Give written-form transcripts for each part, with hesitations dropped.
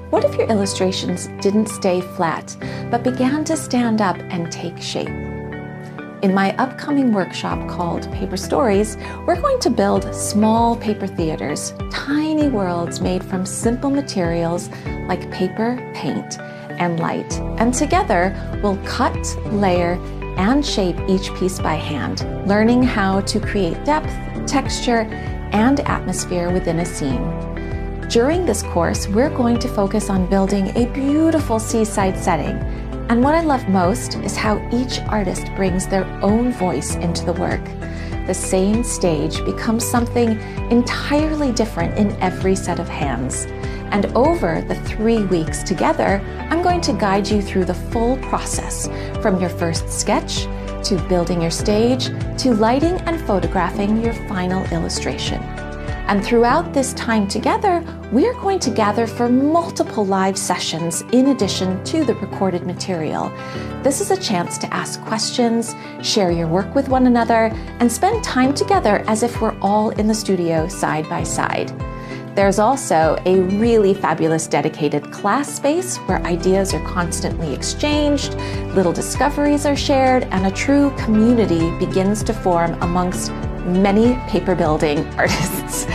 What if your illustrations didn't stay flat, but began to stand up and take shape? In my upcoming workshop called Paper Stories, we're going to build small paper theaters, tiny worlds made from simple materials like paper, paint, and light. And together, we'll cut, layer, and shape each piece by hand, learning how to create depth, texture, and atmosphere within a scene. During this course, we're going to focus on building a beautiful seaside setting. And what I love most is how each artist brings their own voice into the work. The same stage becomes something entirely different in every set of hands. And over the 3 weeks together, I'm going to guide you through the full process, from your first sketch, to building your stage, to lighting and photographing your final illustration. And throughout this time together, we're going to gather for multiple live sessions in addition to the recorded material. This is a chance to ask questions, share your work with one another, and spend time together as if we're all in the studio side by side. There's also a really fabulous dedicated class space where ideas are constantly exchanged, little discoveries are shared, and a true community begins to form amongst many paper building artists.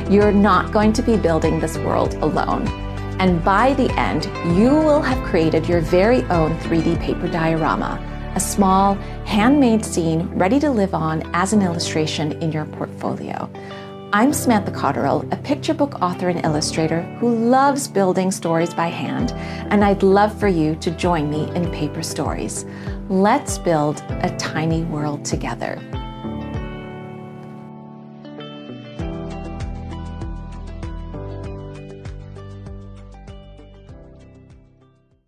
You're not going to be building this world alone. And by the end, you will have created your very own 3D paper diorama, a small, handmade scene ready to live on as an illustration in your portfolio. I'm Samantha Cotterill, a picture book author and illustrator who loves building stories by hand, and I'd love for you to join me in Paper Stories. Let's build a tiny world together.